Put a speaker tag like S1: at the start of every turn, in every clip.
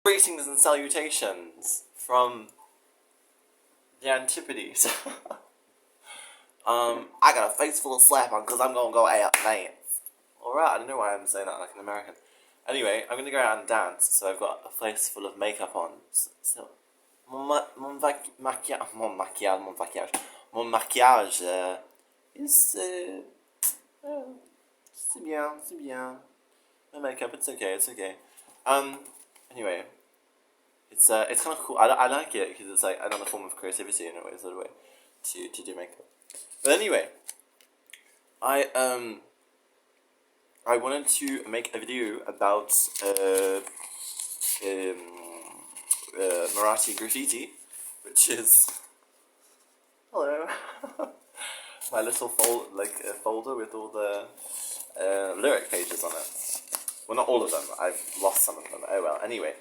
S1: Greetings and salutations from the Antipodes. I got a face full of slap on because I'm gonna go out and dance. Alright, I don't know why I'm saying that like an American. Anyway, I'm gonna go out and dance, so I've got a face full of makeup on. So, mon maquillage is c'est bien, c'est bien. My makeup, it's okay. Anyway, it's kind of cool. I like it because it's like another form of creativity in a way, sort of way, to do makeup. But anyway, I wanted to make a video about Marathi Graffiti, which is hello, my little folder with all the lyric pages on it. Well, not all of them. I've lost some of them. Oh well. Anyway,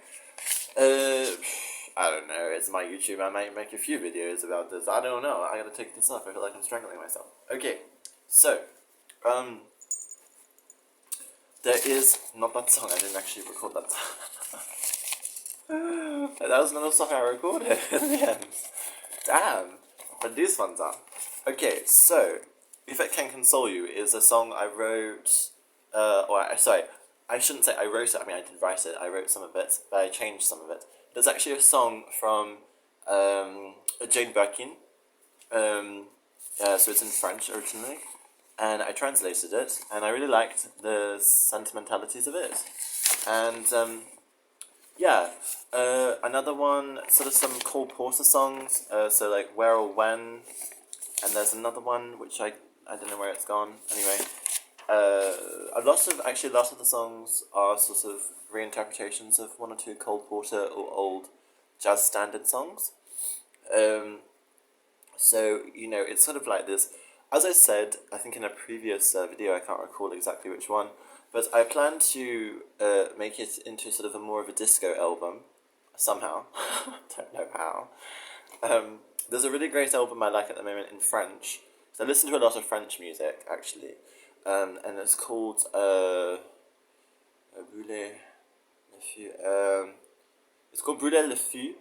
S1: I don't know. It's my YouTube. I might make a few videos about this. I don't know. I gotta take this off. I feel like I'm strangling myself. Okay, so there is not that song. I didn't actually record that song. That was another song I recorded in the end. Damn. But these ones are. Okay, so If It Can Console You is a song I wrote. Sorry, I shouldn't say I wrote it. I mean, I did write it. I wrote some of it, but I changed some of it. There's actually a song from Jane Birkin. So it's in French originally, and I translated it, and I really liked the sentimentalities of it. And another one, sort of some Cole Porter songs. So like Where or When, and there's another one which I don't know where it's gone. Anyway. A lot of the songs are sort of reinterpretations of one or two Cole Porter or old jazz standard songs. So, it's sort of like this. As I said, I think in a previous video, I can't recall exactly which one, but I plan to make it into sort of a more of a disco album, somehow. Don't know how. There's a really great album I like at the moment in French. So I listen to a lot of French music, actually. And it's called Brûler le Feu. It's called Brûler le Feu,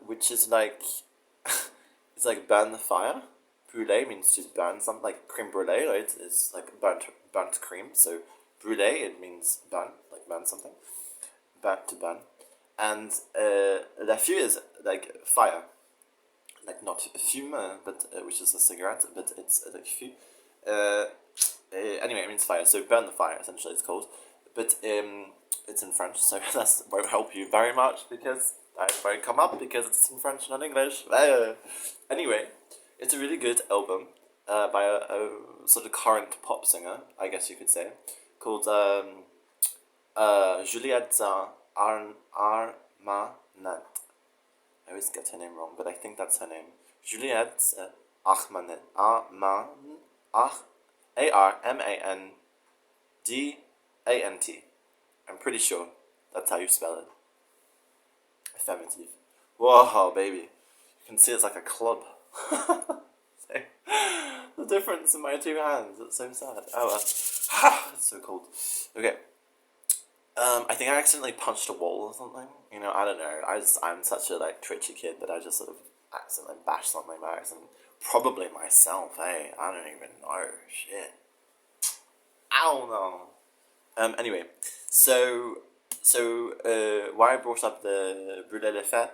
S1: which is like it's like burn the fire. Brûler means to burn something, like crème brûlée, right? It's like burnt cream. So brûler, it means burn, like burn something, burnt to burn. And le feu is like fire, like not fume, but which is a cigarette, but it's like feu. Anyway, it means fire, so burn the fire, essentially it's called. But it's in French, so that won't help you very much, because I won't come up, because it's in French, not English. Anyway, it's a really good album by a sort of current pop singer, I guess you could say, called Juliette Armanet. I always get her name wrong, but I think that's her name. Juliette Armanet. Armandant. I'm pretty sure that's how you spell it. Affirmative. Whoa, baby. You can see it's like a club. The difference in my two hands, it's so sad. Oh, it's so cold. Okay. I think I accidentally punched a wall or something. I don't know. I'm such a twitchy kid that I just sort of accidentally bashed something by accident. Probably myself, hey? I don't even know. Shit. I don't know. Anyway, so why I brought up the Brûler le Feu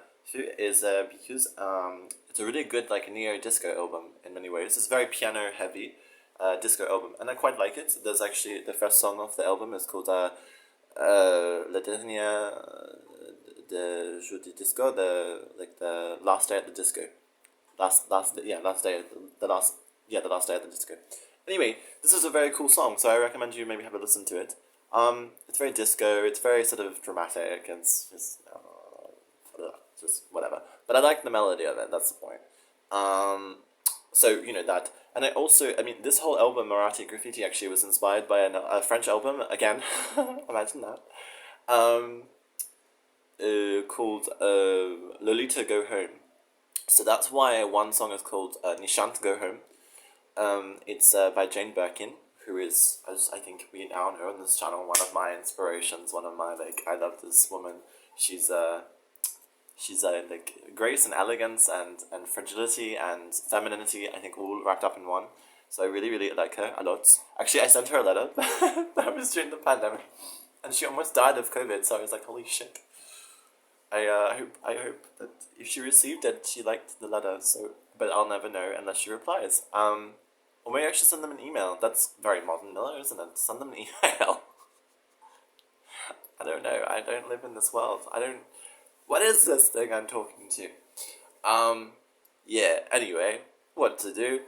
S1: is because it's a really good neo-disco album in many ways. It's very piano-heavy disco album, and I quite like it. There's actually the first song of the album is called Le Dernier de Jour du Disco, the last day at the disco. The last day of the disco. Anyway, this is a very cool song, so I recommend you maybe have a listen to it. It's very disco, it's very sort of dramatic, and it's just whatever. But I like the melody of it, that's the point. So, that. And this whole album, Marathi Graffiti, actually was inspired by a French album, again, imagine that, called Lolita Go Home. So that's why one song is called Nishant Go Home. It's by Jane Birkin, who is, as I think we now know on this channel, one of my inspirations, one of my, like, I love this woman. She's like grace and elegance and fragility and femininity, I think, all wrapped up in one. So I really, really like her a lot. Actually, I sent her a letter. That was during the pandemic, and she almost died of COVID. So I was like, holy shit. I hope that if she received it, she liked the letter. So, but I'll never know unless she replies. Or maybe I should send them an email. That's very modern, Miller, isn't it? Send them an email. I don't know. I don't live in this world. I don't. What is this thing I'm talking to? Yeah. Anyway, what to do?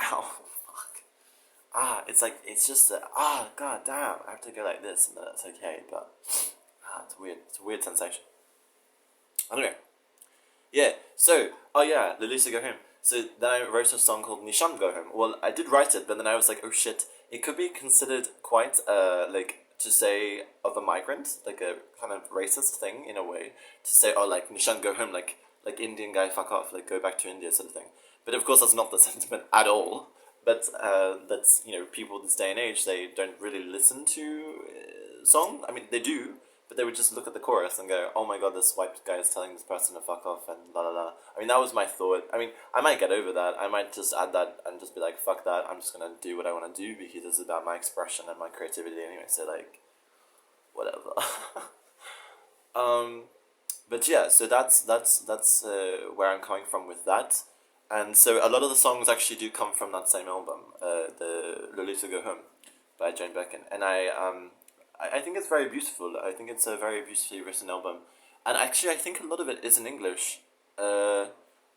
S1: Ow, fuck. It's like, it's just that, god damn, I have to go like this and then it's okay, but, it's weird. It's a weird sensation. Anyway. Yeah, so, Lulusa Go Home. So then I wrote a song called Nishan Go Home. Well, I did write it, but then I was like, oh shit, it could be considered quite, like, to say of a migrant, like a kind of racist thing in a way, to say, oh, like, Nishan Go Home, like Indian guy, fuck off, like, go back to India sort of thing. But of course that's not the sentiment at all. But that's, people this day and age, they don't really listen to song. I mean, they do, but they would just look at the chorus and go, oh my god, this white guy is telling this person to fuck off and la la la. I mean, that was my thought. I mean, I might get over that. I might just add that and just be like, fuck that, I'm just gonna do what I want to do because it's about my expression and my creativity anyway, so like, whatever. But yeah, so that's where I'm coming from with that. And so a lot of the songs actually do come from that same album, the Lolita Go Home by Jane Birkin. And I think it's very beautiful. I think it's a very beautifully written album. And actually I think a lot of it is in English. I'm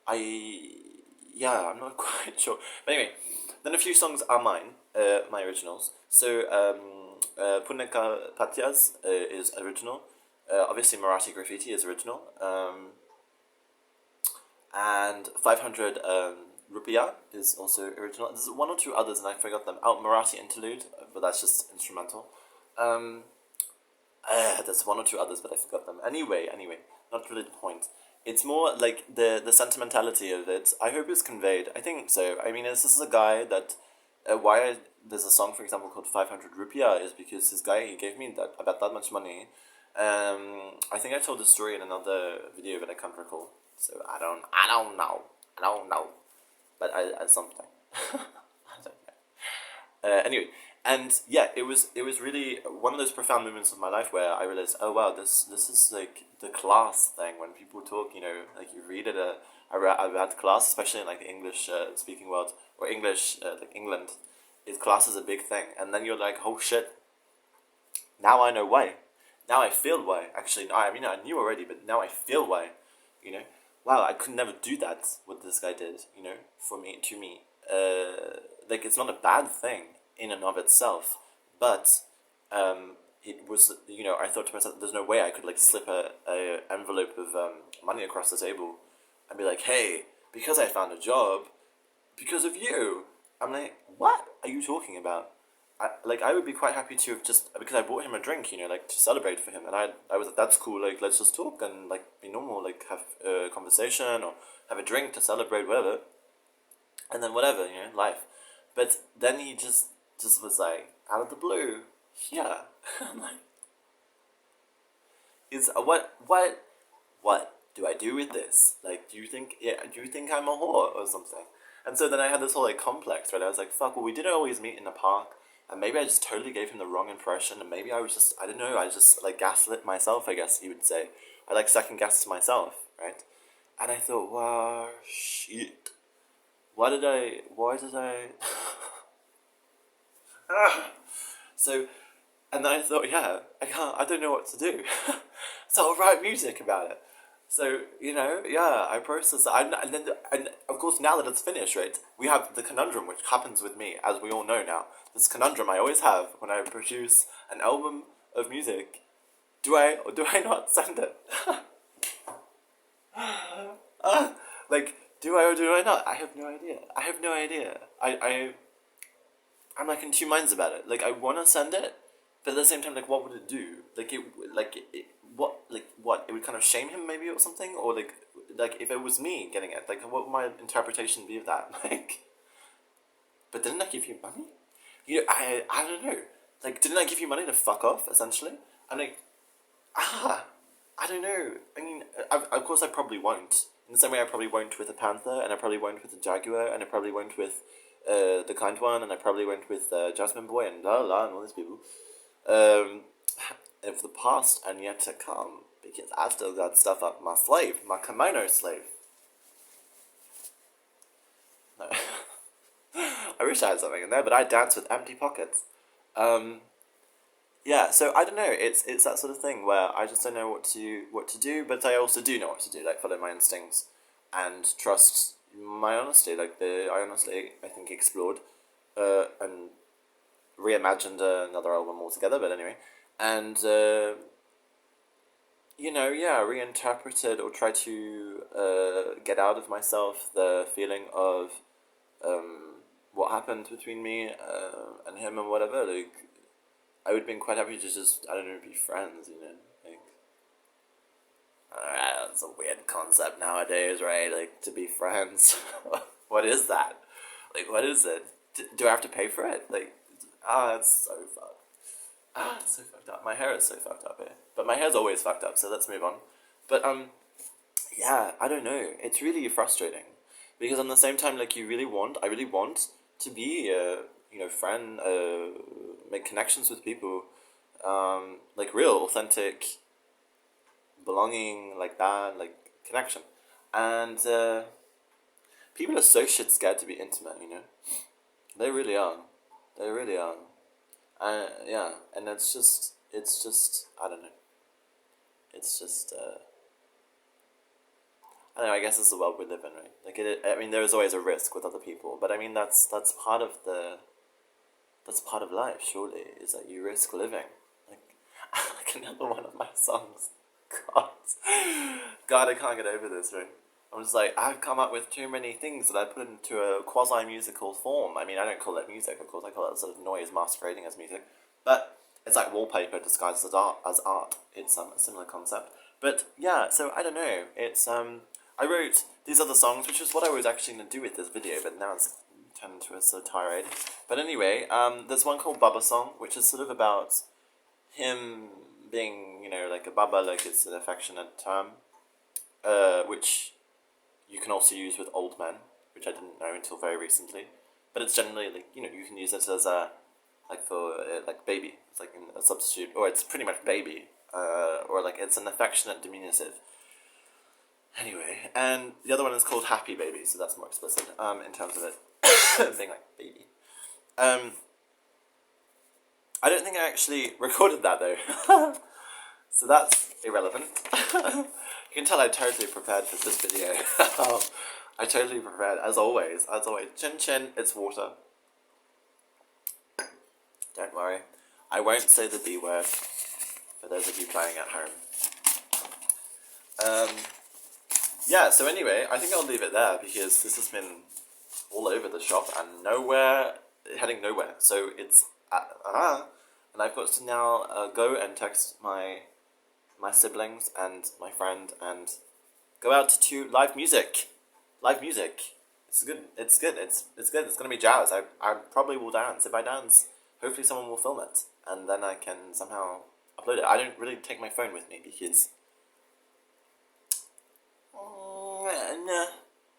S1: not quite sure. But anyway, then a few songs are mine, my originals. So Puneka Patyas is original. Obviously Marathi Graffiti is original. And 500 Rupiah is also original. There's one or two others and I forgot them. Marathi Interlude, but that's just instrumental. There's one or two others, but I forgot them. Anyway, not really the point. It's more like the sentimentality of it. I hope is conveyed. I think so. I mean, this is a guy that... there's a song, for example, called 500 Rupiah is because this guy, he gave me about that much money. I think I told the story in another video, but I can't recall. So I don't know, but I something. I don't know. Anyway, and yeah, it was really one of those profound moments of my life where I realized, oh wow, this is like the class thing when people talk, like you read at I've had class, especially in like the English speaking world or English like England, class is a big thing, and then you're like, oh shit, now I know why. Now I feel why. Actually, I mean, I knew already, but now I feel why. Wow, I could never do that, what this guy did, to me. Like, it's not a bad thing in and of itself, but it was, I thought to myself, there's no way I could, like, slip a envelope of money across the table and be like, hey, because I found a job, because of you. I'm like, what are you talking about? I would be quite happy to have just, because I bought him a drink, like, to celebrate for him, and I was like, that's cool, like, let's just talk and, like, be normal, like, have a conversation, or have a drink to celebrate, whatever, and then whatever, life. But then he just was like, out of the blue, yeah. I'm like, what do I do with this? Like, do you think I'm a whore or something? And so then I had this whole, like, complex, right? I was like, fuck, well, we didn't always meet in a park, and maybe I just totally gave him the wrong impression, and maybe I was just, I don't know, I just, like, gaslit myself, I guess you would say. I, like, second-guessed myself, right? And I thought, wow, shit. Why did I... So, and then I thought, yeah, I don't know what to do. So I'll write music about it. So, I process that. And of course, now that it's finished, right, we have the conundrum, which happens with me, as we all know now. This conundrum I always have when I produce an album of music. Do I or do I not send it? Like, do I or do I not? I have no idea. I'm like in two minds about it. Like, I want to send it, but at the same time, like, what would it do? What? It would kind of shame him, maybe, or something? Or, like if it was me getting it, like, what would my interpretation be of that? Like, but didn't I give you money? You know, I don't know. Like, didn't I give you money to fuck off, essentially? I'm like, I don't know. I mean, of course I probably won't. In the same way I probably won't with a panther, and I probably won't with a jaguar, and I probably won't with the kind one, and I probably went with Jasmine Boy, and la la, and all these people. Of the past and yet to come, because I've still got stuff up my slave, my kimono slave. No. I wish I had something in there, but I dance with empty pockets. Yeah, so I don't know. It's that sort of thing where I just don't know what to do, but I also do know what to do. Like follow my instincts and trust my honesty. Like I honestly I think explored and reimagined another album altogether. But anyway, and yeah, reinterpreted or try to get out of myself the feeling of what happened between me and him and whatever. Like, I would have been quite happy to just, I don't know, be friends, you know? Like, that's a weird concept nowadays, right? Like, to be friends. What is that? Like, what is it? Do I have to pay for it? Like, it's so fucked. It's so fucked up. My hair is so fucked up here. But my hair's always fucked up, so let's move on. But, yeah, I don't know. It's really frustrating. Because on the same time, like, I really want to be friend, make connections with people, like real, authentic, belonging, like that, like connection. And people are so shit scared to be intimate, you know? They really are. They really are. Yeah, and it's just, I don't know. It's just, I don't know, I guess it's the world we live in, right? Like, I mean, there's always a risk with other people, but I mean, that's part of life, surely, is that you risk living. Like another one of my songs. God. God, I can't get over this, right? I'm just like, I've come up with too many things that I put into a quasi-musical form. I mean, I don't call it music, of course, I call it sort of noise masquerading as music. But it's like wallpaper disguised as art. It's a similar concept. But yeah, so I don't know. It's I wrote these other songs, which is what I was actually going to do with this video, but now it's turned into a sort of tirade. But anyway, there's one called Baba Song, which is sort of about him being, like a baba, like it's an affectionate term, which you can also use with old men, which I didn't know until very recently. But it's generally, like, you can use it as a, like for, like baby. It's like a substitute, or it's pretty much baby, or like it's an affectionate diminutive. Anyway, and the other one is called Happy Baby, so that's more explicit, in terms of it being like baby. I don't think I actually recorded that though. So that's irrelevant. You can tell I totally prepared for this video. I totally prepared, as always. Chin chin, it's water. Don't worry. I won't say the B word, for those of you playing at home. Yeah, so anyway, I think I'll leave it there, because this has been all over the shop and heading nowhere. So it's, and I've got to now go and text my siblings and my friend and go out to live music. It's good. It's good. It's gonna be jazz. I probably will dance. If I dance, hopefully someone will film it, and then I can somehow upload it. I don't really take my phone with me because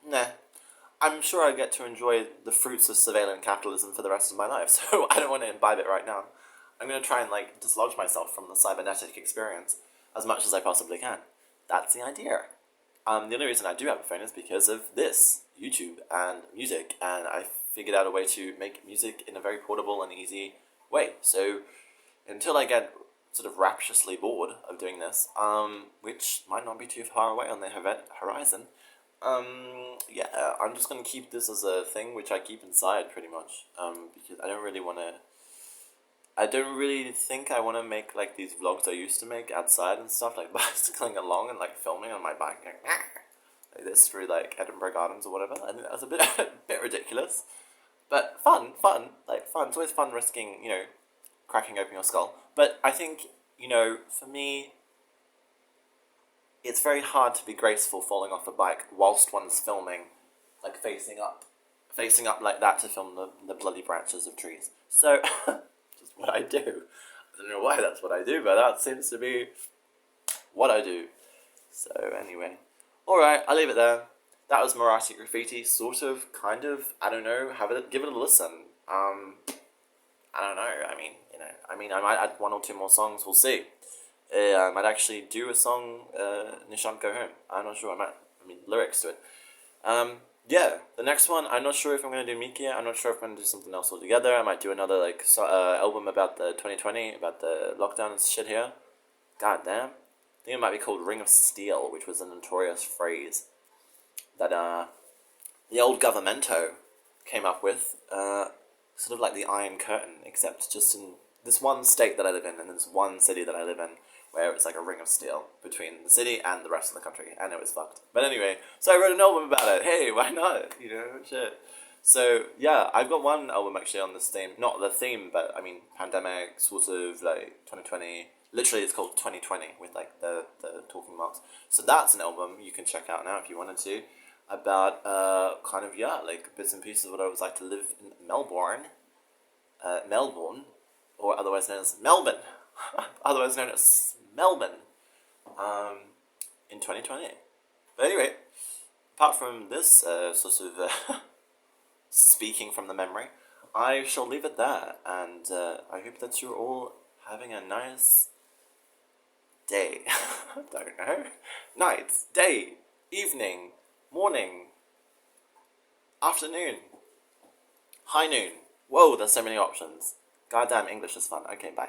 S1: nah. I'm sure I get to enjoy the fruits of surveillance capitalism for the rest of my life, so I don't want to imbibe it right now. I'm going to try and, like, dislodge myself from the cybernetic experience as much as I possibly can. That's the idea. The only reason I do have a phone is because of this, YouTube and music, and I figured out a way to make music in a very portable and easy way. So until I get sort of rapturously bored of doing this, which might not be too far away on the horizon, I'm just going to keep this as a thing which I keep inside pretty much, because I don't really think I want to make, like, these vlogs I used to make outside and stuff, like bicycling along and, like, filming on my bike, like this through, like, Edinburgh Gardens or whatever. I think that was a bit ridiculous, but fun, like, fun. It's always fun risking, cracking open your skull. But I think, for me, it's very hard to be graceful falling off a bike whilst one's filming, like, facing up facing up like that to film the bloody branches of trees. So, just what I do. I don't know why that's what I do, but that seems to be what I do. So, anyway. Alright, I'll leave it there. That was Marathi Graffiti, sort of, kind of, I don't know, give it a listen. I don't know, I might add one or two more songs, we'll see. I might actually do a song, Nishant Go Home. I'm not sure, lyrics to it. Yeah, the next one, I'm not sure if I'm going to do Miki. I'm not sure if I'm going to do something else altogether. I might do another, album about the 2020, about the lockdown and shit here. God damn. I think it might be called Ring of Steel, which was a notorious phrase that, the old governmento came up with, sort of like the Iron Curtain, except just in this one state that I live in, and this one city that I live in, where it's like a ring of steel between the city and the rest of the country, and it was fucked. But anyway, so I wrote an album about it. Hey, why not? Shit. So, yeah, I've got one album actually on this theme. Not the theme, but, pandemic, sort of, 2020. Literally, it's called 2020, with, the talking marks. So that's an album you can check out now if you wanted to, about, bits and pieces of what it was like to live in Melbourne, or otherwise known as Melbourne, otherwise known as Melbourne, in 2020. But anyway, apart from this speaking from the memory, I shall leave it there, and I hope that you're all having a nice day. Don't know. Night, day, evening, morning, afternoon, high noon. Whoa, there's so many options. Goddamn, English is fun. Okay, bye.